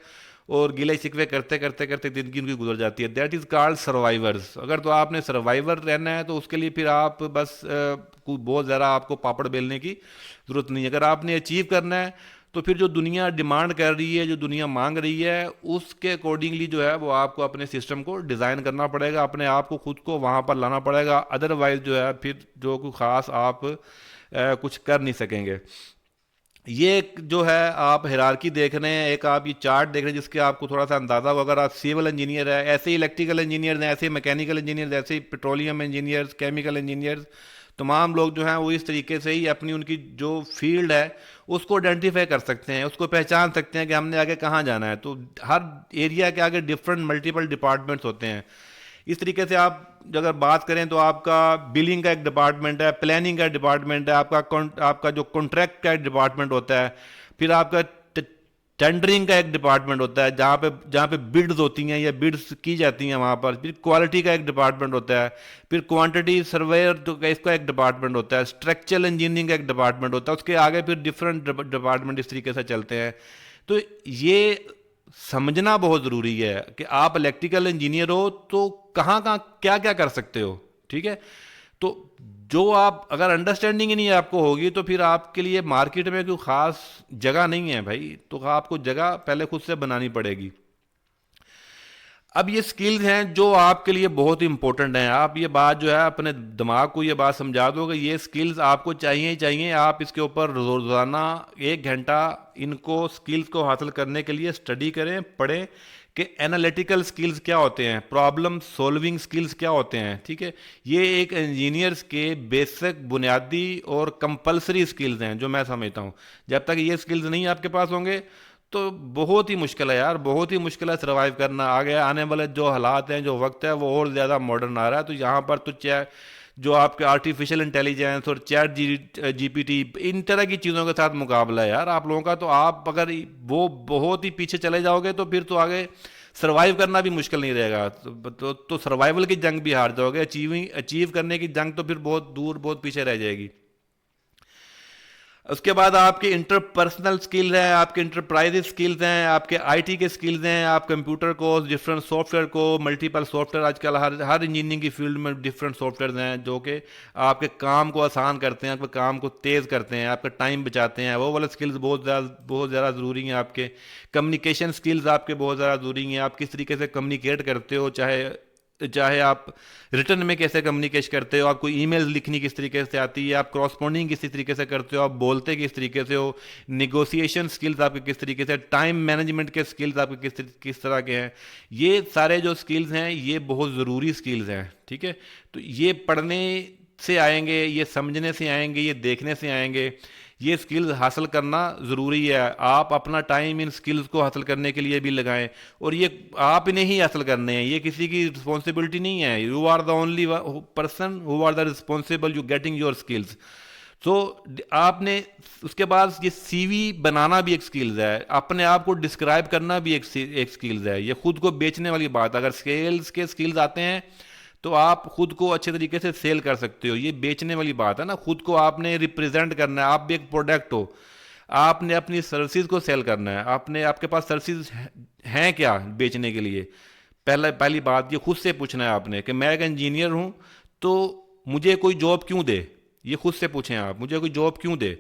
اور گلے شکوے کرتے کرتے کرتے زندگی ان کی گزر جاتی ہے۔ That is called survivors. اگر تو آپ نے سروائیور رہنا ہے تو اس کے لیے پھر آپ بس کوئی بہت زیادہ آپ کو پاپڑ بیلنے کی ضرورت نہیں ہے۔ اگر آپ نے اچیو کرنا ہے تو پھر جو دنیا ڈیمانڈ کر رہی ہے، جو دنیا مانگ رہی ہے، اس کے اکارڈنگلی جو ہے وہ آپ کو اپنے سسٹم کو ڈیزائن کرنا پڑے گا، اپنے آپ کو خود کو وہاں پر لانا پڑے گا، ادروائز جو ہے پھر جو کوئی خاص آپ کچھ کر نہیں سکیں گے۔ یہ جو ہے آپ ہیرارکی دیکھ رہے ہیں، ایک آپ یہ چارٹ دیکھ رہے ہیں جس کے آپ کو تھوڑا سا اندازہ ہو، اگر آپ سیول انجینئر ہے، ایسے ہی الیکٹریکل انجینئر ہیں، ایسے ہی میکینیکل انجینئر، ایسے ہی پیٹرولیم انجینئرز، کیمیکل انجینئرز، تمام لوگ جو ہیں وہ اس طریقے سے ہی اپنی ان کی جو فیلڈ ہے اس کو آئیڈینٹیفائی کر سکتے ہیں، اس کو پہچان سکتے ہیں کہ ہم نے آگے کہاں جانا ہے۔ تو ہر ایریا کے آگے ڈفرینٹ ملٹیپل ڈپارٹمنٹس ہوتے ہیں۔ اس طریقے سے آپ اگر بات کریں تو آپ کا بلنگ کا ایک ڈپارٹمنٹ ہے، پلاننگ کا ڈپارٹمنٹ ہے، آپ کا جو کانٹریکٹ کا ایک ڈپارٹمنٹ ہوتا ہے، پھر آپ کا ٹینڈرنگ کا ایک ڈپارٹمنٹ ہوتا ہے جہاں پہ بڈز ہوتی ہیں یا بڈز کی جاتی ہیں وہاں پر، پھر کوالٹی کا ایک ڈپارٹمنٹ ہوتا ہے، پھر کوانٹٹی سرویئر کا اس کا ایک ڈپارٹمنٹ ہوتا ہے، اسٹرکچرل انجینئرنگ کا ایک ڈپارٹمنٹ ہوتا ہے، اس کے آگے پھر ڈفرینٹ ڈپارٹمنٹ اس طریقے سے چلتے ہیں۔ تو یہ سمجھنا بہت ضروری ہے کہ آپ الیکٹریکل انجینئر ہو تو کہاں کہاں کیا کیا کر سکتے ہو، ٹھیک ہے؟ تو جو آپ اگر انڈرسٹینڈنگ ہی نہیں آپ کو ہوگی تو پھر آپ کے لیے مارکیٹ میں کوئی خاص جگہ نہیں ہے بھائی، تو آپ کو جگہ پہلے خود سے بنانی پڑے گی۔ اب یہ سکلز ہیں جو آپ کے لیے بہت امپورٹنٹ ہیں، آپ یہ بات جو ہے اپنے دماغ کو یہ بات سمجھا دو کہ یہ سکلز آپ کو چاہیے ہی چاہیے، آپ اس کے اوپر روزانہ 1 گھنٹہ ان کو سکلز کو حاصل کرنے کے لیے اسٹڈی کریں، پڑھیں کہ انالیٹیکل سکلز کیا ہوتے ہیں، پرابلم سولونگ سکلز کیا ہوتے ہیں، ٹھیک ہے؟ یہ ایک انجینئرز کے بیسک بنیادی اور کمپلسری سکلز ہیں جو میں سمجھتا ہوں۔ جب تک یہ سکلز نہیں آپ کے پاس ہوں گے تو بہت ہی مشکل ہے یار، بہت ہی مشکل ہے سروائیو کرنا۔ آگے آنے والے جو حالات ہیں، جو وقت ہے، وہ اور زیادہ ماڈرن آ رہا ہے، تو یہاں پر تو جو آپ کے آرٹیفیشل انٹیلیجنس اور چیٹ جی پی ٹی، ان طرح کی چیزوں کے ساتھ مقابلہ ہے یار آپ لوگوں کا، تو آپ اگر وہ بہت ہی پیچھے چلے جاؤ گے تو پھر تو آگے سروائیو کرنا بھی مشکل نہیں رہے گا، تو سروائیول کی جنگ بھی ہار جاؤ گے، اچیو کرنے کی جنگ تو پھر بہت دور، بہت پیچھے رہ جائے گی۔ اس کے بعد آپ کے انٹرپرسنل سکلز ہیں، آپ کے انٹرپرائز سکلز ہیں، آپ کے آئی ٹی کے سکلز ہیں، آپ کمپیوٹر کو، ڈفرینٹ سافٹ ویئر کو، ملٹیپل سافٹ ویئر، آج کل ہر انجینئرنگ کی فیلڈ میں ڈفرینٹ سافٹ ویئرز ہیں جو کہ آپ کے کام کو آسان کرتے ہیں، آپ کے کام کو تیز کرتے ہیں، آپ کا ٹائم بچاتے ہیں، وہ والے سکلز بہت زیادہ ضروری ہیں۔ آپ کے کمیونیکیشن سکلز آپ کے بہت زیادہ ضروری ہیں، آپ کس طریقے سے کمیونیکیٹ کرتے ہو، چاہے آپ ریٹن میں کیسے کمیونیکیٹ کرتے ہو، آپ کو ای میل لکھنی کس طریقے سے آتی ہے، آپ کراسپونڈنگ کس طریقے سے کرتے ہو، آپ بولتے کس طریقے سے ہو، نیگوسیشن سکلز آپ کے کس طریقے سے، ٹائم مینجمنٹ کے سکلز آپ کے کس طرح کے ہیں، یہ سارے جو سکلز ہیں یہ بہت ضروری سکلز ہیں، ٹھیک ہے؟ تو یہ پڑھنے سے آئیں گے، یہ سمجھنے سے آئیں گے، یہ دیکھنے سے آئیں گے، یہ سکلز حاصل کرنا ضروری ہے۔ آپ اپنا ٹائم ان سکلز کو حاصل کرنے کے لیے بھی لگائیں، اور یہ آپ نے ہی حاصل کرنے ہیں، یہ کسی کی رسپانسبلٹی نہیں ہے۔ You are the only person who are the responsible you getting your skills. تو آپ نے اس کے بعد یہ سی وی بنانا بھی ایک سکلز ہے, اپنے آپ کو ڈسکرائب کرنا بھی ایک سکلز ہے, یہ خود کو بیچنے والی بات. اگر سیلز کے سکلز آتے ہیں تو آپ خود کو اچھے طریقے سے سیل کر سکتے ہو. یہ بیچنے والی بات ہے نا, خود کو آپ نے ریپرزینٹ کرنا ہے, آپ بھی ایک پروڈکٹ ہو, آپ نے اپنی سروسز کو سیل کرنا ہے. آپ کے پاس سروسز ہیں کیا بیچنے کے لیے؟ پہلی بات یہ خود سے پوچھنا ہے آپ نے کہ میں ایک انجینئر ہوں تو مجھے کوئی جاب کیوں دے. یہ خود سے پوچھیں آپ, مجھے کوئی جاب کیوں دے,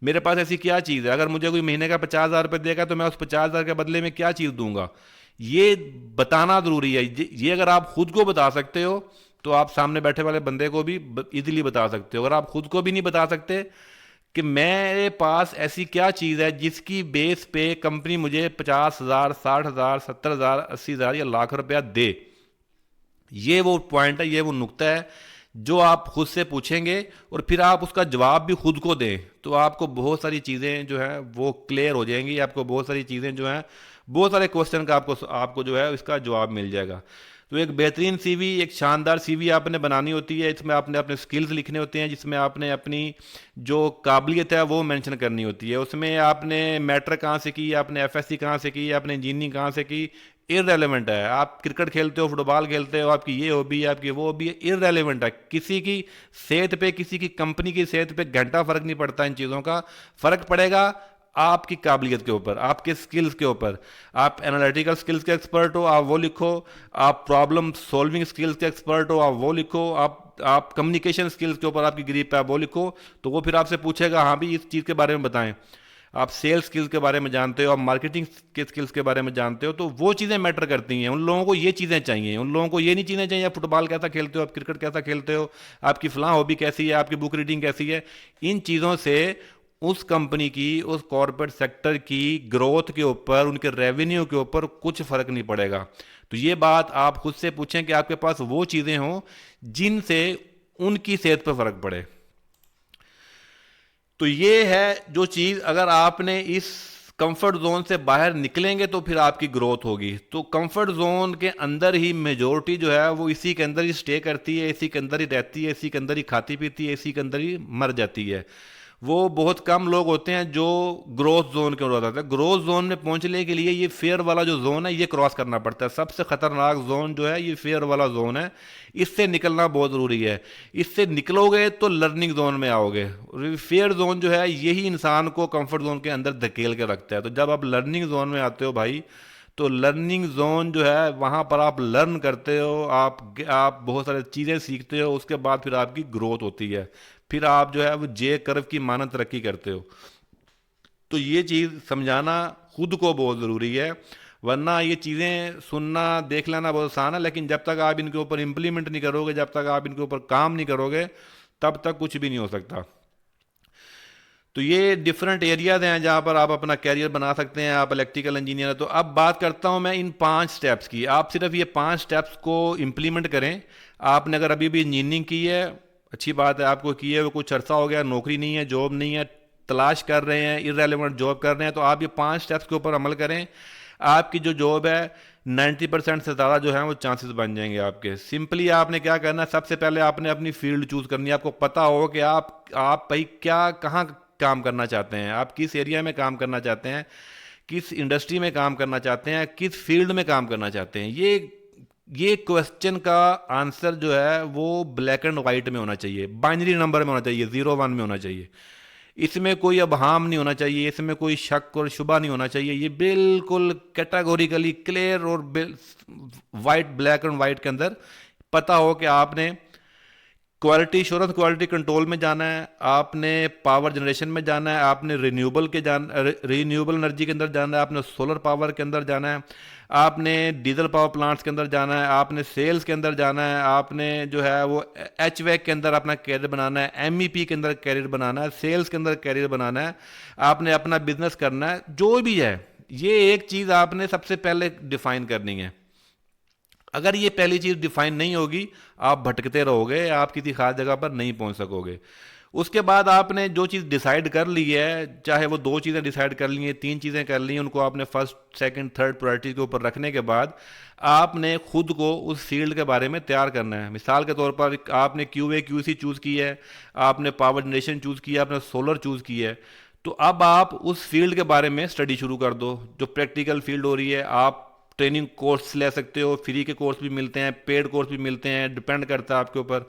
میرے پاس ایسی کیا چیز ہے. اگر مجھے کوئی مہینے کا 50,000 روپے دے گا تو میں اس 50,000 کے بدلے میں کیا چیز دوں گا, یہ بتانا ضروری ہے. یہ اگر آپ خود کو بتا سکتے ہو تو آپ سامنے بیٹھے والے بندے کو بھی ایزیلی بتا سکتے ہو. اگر آپ خود کو بھی نہیں بتا سکتے کہ میرے پاس ایسی کیا چیز ہے جس کی بیس پہ کمپنی مجھے 50,000 60,000 70,000 80,000 یا لاکھ روپیہ دے, یہ وہ پوائنٹ ہے, یہ وہ نقطہ ہے جو آپ خود سے پوچھیں گے اور پھر آپ اس کا جواب بھی خود کو دیں تو آپ کو بہت ساری چیزیں جو ہیں وہ کلیئر ہو جائیں گی. آپ کو بہت ساری چیزیں جو ہیں, بہت سارے کوشچن کا آپ کو جو ہے اس کا جواب مل جائے گا. تو ایک بہترین سی وی, ایک شاندار سی وی آپ نے بنانی ہوتی ہے. اس میں آپ نے اپنے سکلز لکھنے ہوتے ہیں, جس میں آپ نے اپنی جو قابلیت ہے وہ مینشن کرنی ہوتی ہے. اس میں آپ نے میٹر کہاں سے کی, آپ نے ایف ایس سی کہاں سے کی, آپ نے انجینئرنگ کہاں سے کی, ارریلیونٹ ہے. آپ کرکٹ کھیلتے ہو, فٹ بال کھیلتے ہو, آپ کی یہ ہابی ہے, آپ کی وہ ہابی ہے, ارریلیونٹ ہے. کسی کی صحت پہ, کسی کی کمپنی کی صحت پہ گھنٹہ فرق نہیں پڑتا ان چیزوں کا. فرق پڑے گا آپ کی قابلیت کے اوپر, آپ کے سکلز کے اوپر. آپ انالیٹیکل سکلز کے ایکسپرٹ ہو, آپ وہ لکھو. آپ پرابلم سولونگ سکلز کے ایکسپرٹ ہو, آپ وہ لکھو. آپ کمیونیکیشن سکلز کے اوپر آپ کی گریپ ہے, آپ وہ لکھو. تو وہ پھر آپ سے پوچھے گا ہاں بھی اس چیز کے بارے میں بتائیں. آپ سیلز سکلز کے بارے میں جانتے ہو, آپ مارکیٹنگ کے سکلز کے بارے میں جانتے ہو, تو وہ چیزیں میٹر کرتی ہیں. ان لوگوں کو یہ چیزیں چاہیے, ان لوگوں کو یہ نہیں چیزیں چاہیے آپ فٹ بال کیسا کھیلتے ہو, آپ کرکٹ کیسا کھیلتے ہو, آپ کی فلاں ہابی کیسی ہے, آپ کی بک ریڈنگ کیسی ہے. ان چیزوں سے اس کمپنی کی, اس کارپوریٹ سیکٹر کی گروتھ کے اوپر, ان کے ریونیو کے اوپر کچھ فرق نہیں پڑے گا. تو یہ بات آپ خود سے پوچھیں کہ آپ کے پاس وہ چیزیں ہوں جن سے ان کی صحت پہ فرق پڑے. تو یہ ہے جو چیز, اگر آپ نے اس کمفرٹ زون سے باہر نکلیں گے تو پھر آپ کی گروتھ ہوگی. تو کمفرٹ زون کے اندر ہی میجورٹی جو ہے وہ اسی کے اندر ہی اسٹے کرتی ہے, اسی کے اندر ہی رہتی ہے, اسی کے اندر ہی کھاتی پیتی ہے, اسی کے اندر ہی مر جاتی ہے. وہ بہت کم لوگ ہوتے ہیں جو گروتھ زون کے اندر ہوتا ہے. گروتھ زون میں پہنچنے کے لیے یہ فیئر والا جو زون ہے یہ کراس کرنا پڑتا ہے. سب سے خطرناک زون جو ہے یہ فیئر والا زون ہے, اس سے نکلنا بہت ضروری ہے. اس سے نکلو گے تو لرننگ زون میں آؤ گے. فیئر زون جو ہے یہی انسان کو کمفرٹ زون کے اندر دھکیل کے رکھتا ہے. تو جب آپ لرننگ زون میں آتے ہو بھائی, تو لرننگ زون جو ہے وہاں پر آپ لرن کرتے ہو, آپ بہت سارے چیزیں سیکھتے ہو, اس کے بعد پھر آپ کی گروتھ ہوتی ہے. پھر آپ جو ہے وہ جے کرو کی مانند ترقی کرتے ہو. تو یہ چیز سمجھانا خود کو بہت ضروری ہے, ورنہ یہ چیزیں سننا دیکھ لینا بہت آسان ہے, لیکن جب تک آپ ان کے اوپر امپلیمنٹ نہیں کرو گے, جب تک آپ ان کے اوپر کام نہیں کرو گے, تب تک کچھ بھی نہیں ہو سکتا. تو یہ ڈفرینٹ ایریاز ہیں جہاں پر آپ اپنا کیریئر بنا سکتے ہیں. آپ الیکٹریکل انجینئر. تو اب بات کرتا ہوں میں ان 5 سٹیپس کی. آپ صرف یہ 5 سٹیپس کو امپلیمنٹ کریں. آپ نے اگر ابھی بھی انجینئرنگ کی ہے, اچھی بات ہے, آپ کو کی ہے, وہ کچھ عرصہ ہو گیا, نوکری نہیں ہے, جاب نہیں ہے, تلاش کر رہے ہیں, ارریلیونٹ جاب کر رہے ہیں, تو آپ یہ 5 سٹیپس کے اوپر عمل کریں. آپ کی جو جاب ہے 90% سے زیادہ جو ہے وہ چانسز بن جائیں گے آپ کے. سمپلی آپ نے کیا کرنا ہے, سب سے پہلے آپ نے اپنی فیلڈ چوز کرنی ہے. آپ کو پتا ہو کہ آپ بھائی کہاں کام کرنا چاہتے ہیں, آپ کس ایریا میں کام کرنا چاہتے ہیں, کس انڈسٹری میں کام کرنا چاہتے ہیں, کس فیلڈ میں کام کرنا چاہتے ہیں. یہ کوسچن کا آنسر جو ہے وہ بلیک اینڈ وائٹ میں ہونا چاہیے, بائنری نمبر میں ہونا چاہیے, 0 1 میں ہونا چاہیے. اس میں کوئی ابہام نہیں ہونا چاہیے, اس میں کوئی شک اور شبہ نہیں ہونا چاہیے. یہ بالکل کیٹاگوریکلی کلیئر اور بلیک اینڈ وائٹ کے اندر پتا ہو کہ آپ نے کوالٹی ایشورنس, کوالٹی کنٹرول میں جانا ہے, آپ نے پاور جنریشن میں جانا ہے, آپ نے رینیوبل انرجی کے اندر جانا ہے, آپ نے سولر پاور کے اندر جانا ہے, آپ نے ڈیزل پاور پلانٹس کے اندر جانا ہے, آپ نے سیلز کے اندر جانا ہے, آپ نے جو ہے وہ ایچ ویک کے اندر اپنا کیریئر بنانا ہے, ایم ای پی کے اندر کیریئر بنانا ہے, سیلز کے اندر کیریئر بنانا ہے, آپ نے اپنا بزنس کرنا ہے. جو بھی ہے, یہ ایک چیز آپ نے سب سے پہلے ڈیفائن کرنی ہے. اگر یہ پہلی چیز ڈیفائن نہیں ہوگی، آپ بھٹکتے رہو گے، آپ کسی خاص جگہ پر نہیں پہنچ سکو گے۔ اس کے بعد آپ نے جو چیز ڈیسائیڈ کر لی ہے، چاہے وہ 2 چیزیں ڈیسائیڈ کر لی ہیں، 3 چیزیں کر لی ہیں، ان کو آپ نے فرسٹ سیکنڈ تھرڈ پرائرٹی کے اوپر رکھنے کے بعد آپ نے خود کو اس فیلڈ کے بارے میں تیار کرنا ہے۔ مثال کے طور پر آپ نے کیو اے کیو سی چوز کی ہے، آپ نے پاور جنریشن چوز کیا، آپ نے سولر چوز کی ہے، تو اب آپ اس فیلڈ کے بارے میں اسٹڈی شروع کر دو، جو پریکٹیکل فیلڈ ہو رہی ہے۔ آپ ٹریننگ کورس لے سکتے ہو، فری کے کورس بھی ملتے ہیں، پیڈ کورس بھی ملتے ہیں، ڈپینڈ کرتا ہے آپ کے اوپر،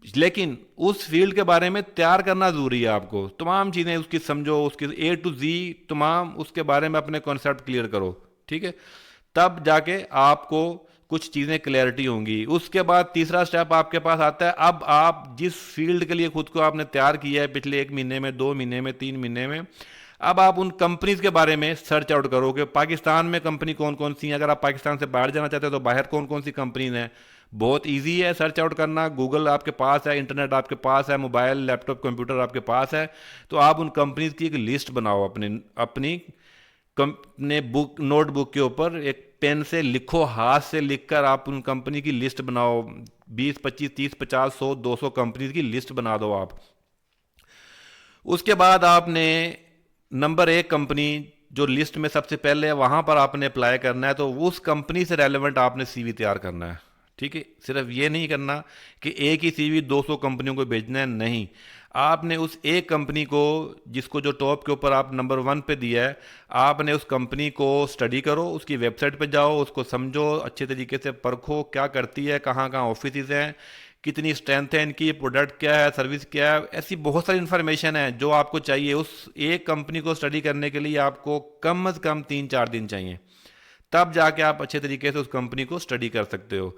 لیکن اس فیلڈ کے بارے میں تیار کرنا ضروری ہے آپ کو۔ تمام چیزیں اس کی سمجھو، اس کی اے ٹو زی تمام اس کے بارے میں اپنے کانسیپٹ کلیئر کرو، ٹھیک ہے؟ تب جا کے آپ کو کچھ چیزیں کلیئرٹی ہوں گی۔ اس کے بعد تیسرا سٹیپ آپ کے پاس آتا ہے، اب آپ جس فیلڈ کے لیے خود کو آپ نے تیار کیا ہے پچھلے 1 مہینے میں، 2 مہینے میں، 3 مہینے میں، اب آپ ان کمپنیز کے بارے میں سرچ آؤٹ کرو کہ پاکستان میں کمپنی کون کون سی ہیں۔ اگر آپ پاکستان سے باہر جانا چاہتے ہیں تو باہر کون کون سی کمپنیز ہیں۔ بہت ایزی ہے سرچ آؤٹ کرنا، گوگل آپ کے پاس ہے، انٹرنیٹ آپ کے پاس ہے، موبائل لیپ ٹاپ کمپیوٹر آپ کے پاس ہے، تو آپ ان کمپنیز کی ایک لسٹ بناؤ، اپنی اپنے بک نوٹ بک کے اوپر ایک پین سے لکھو، ہاتھ سے لکھ کر آپ ان کمپنی کی لسٹ بناؤ، 20 25 30 50 100 200 کمپنیز کی لسٹ بنا دو آپ۔ اس کے بعد آپ نے نمبر 1 کمپنی جو لسٹ میں سب سے پہلے ہے وہاں پر آپ نے اپلائی کرنا ہے، تو اس کمپنی سے ریلیونٹ آپ نے سی وی تیار کرنا ہے، ٹھیک ہے؟ صرف یہ نہیں کرنا کہ ایک ہی سی وی 200 کمپنیوں کو بھیجنا ہے، نہیں، آپ نے اس ایک کمپنی کو، جس کو جو ٹاپ کے اوپر آپ نمبر 1 پہ دیا ہے، آپ نے اس کمپنی کو اسٹڈی کرو، اس کی ویب سائٹ پہ جاؤ، اس کو سمجھو، اچھے طریقے سے پرکھو کیا کرتی ہے، کہاں کہاں آفیسز ہیں، کتنی اسٹرینتھ ہے ان کی، پروڈکٹ کیا ہے، سروس کیا ہے، ایسی بہت ساری انفارمیشن ہے جو آپ کو چاہیے۔ اس ایک کمپنی کو اسٹڈی کرنے کے لیے آپ کو کم از کم 3 4 دن چاہیے، تب جا کے آپ اچھے طریقے سے اس کمپنی کو اسٹڈی کر سکتے ہو۔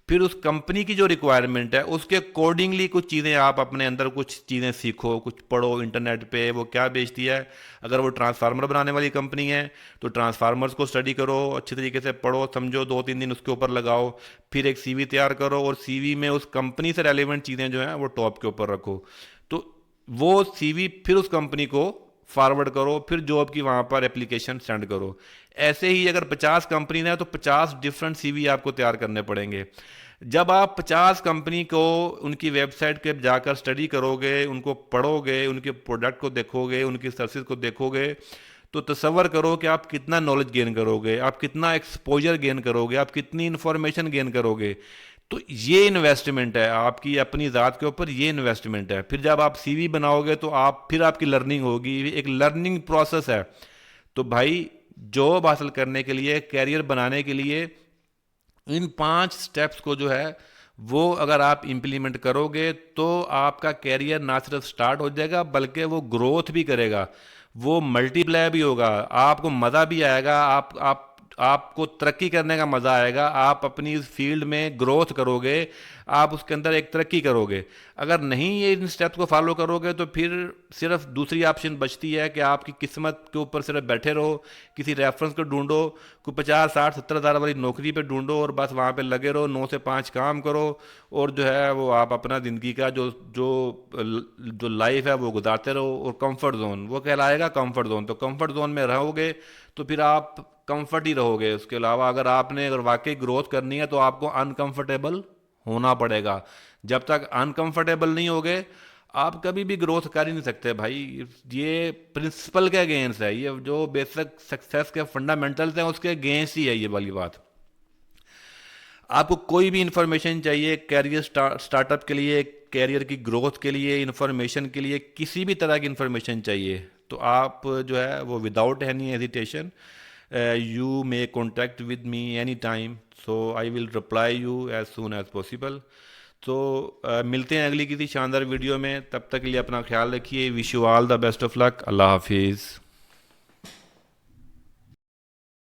پھر اس کمپنی کی جو ریکوائرمنٹ ہے اس کے اکارڈنگلی کچھ چیزیں آپ اپنے اندر کچھ چیزیں سیکھو، کچھ پڑھو انٹرنیٹ پہ وہ کیا بیچتی ہے۔ اگر وہ ٹرانسفارمر بنانے والی کمپنی ہے تو ٹرانسفارمرز کو اسٹڈی کرو، اچھے طریقے سے پڑھو سمجھو، 2 3 دن اس کے اوپر لگاؤ، پھر ایک سی وی تیار کرو، اور سی وی میں اس کمپنی سے ریلیونٹ چیزیں جو ہیں وہ ٹاپ کے اوپر رکھو، تو وہ سی وی پھر اس کمپنی کو فارورڈ کرو، پھر جاب کی وہاں پر اپلیکیشن سینڈ کرو۔ ایسے ہی اگر 50 کمپنی ہیں تو 50 ڈفرینٹ سی وی آپ کو تیار کرنے پڑیں گے۔ جب آپ 50 کمپنی کو ان کی ویب سائٹ کے جا کر اسٹڈی کرو گے، ان کو پڑھو گے، ان کے پروڈکٹ کو دیکھو گے، ان کی سروسز کو دیکھو گے، تو تصور کرو کہ آپ کتنا نالج گین کرو گے، آپ کتنا ایکسپوجر گین کرو گے، آپ کتنی انفارمیشن گین کرو گے۔ تو یہ انویسٹمنٹ ہے آپ کی اپنی ذات کے اوپر، یہ انویسٹمنٹ ہے۔ پھر جب آپ سی وی بناؤ گے تو پھر آپ کی لرننگ ہوگی، ایک لرننگ پروسیس ہے۔ تو بھائی جاب حاصل کرنے کے لیے، کیریئر بنانے کے لیے، ان 5 سٹیپس کو جو ہے وہ اگر آپ امپلیمنٹ کرو گے تو آپ کا کیریئر نہ صرف سٹارٹ ہو جائے گا بلکہ وہ گروتھ بھی کرے گا، وہ ملٹی پلائی بھی ہوگا، آپ کو مزہ بھی آئے گا، آپ کو ترقی کرنے کا مزہ آئے گا، آپ اپنی اس فیلڈ میں گروتھ کرو گے، آپ اس کے اندر ایک ترقی کرو گے۔ اگر نہیں یہ ان سٹیپس کو فالو کرو گے تو پھر صرف دوسری آپشن بچتی ہے کہ آپ کی قسمت کے اوپر صرف بیٹھے رہو، کسی ریفرنس کو ڈھونڈو، کوئی 50 60 70 ہزار والی نوکری پہ ڈھونڈو اور بس وہاں پہ لگے رہو، 9 سے 5 کام کرو، اور جو ہے وہ آپ اپنا زندگی کا جو لائف ہے وہ گزارتے رہو، اور کمفرٹ زون وہ کہلائے گا، کمفرٹ زون، تو کمفرٹ زون میں رہو گے تو پھر آپ کمفرٹ ہی رہو گے۔ اس کے علاوہ اگر واقعی گروتھ کرنی ہے تو آپ کو انکمفرٹیبل ہونا پڑے گا۔ جب تک انکمفرٹیبل نہیں ہوگے آپ کبھی بھی گروتھ کر ہی نہیں سکتے بھائی۔ یہ پرنسپل کے اگینسٹ ہے، یہ جو بیسک سکسیس کے فنڈامنٹلز ہیں اس کے اگینسٹ ہی ہے یہ والی بات۔ آپ کو کوئی بھی انفارمیشن چاہیے کیریئر سٹارٹ اپ کے لیے، کیریئر کی گروتھ کے لیے، انفارمیشن کے لیے، کسی بھی طرح کی انفارمیشن چاہیے تو آپ جو ہے وہ without any hesitation you may contact with me any time, so I will reply you as soon as possible. تو ملتے ہیں اگلی کسی شاندار ویڈیو میں، تب تک کے لیے اپنا خیال رکھیے، wish you all the best of luck, اللہ حافظ۔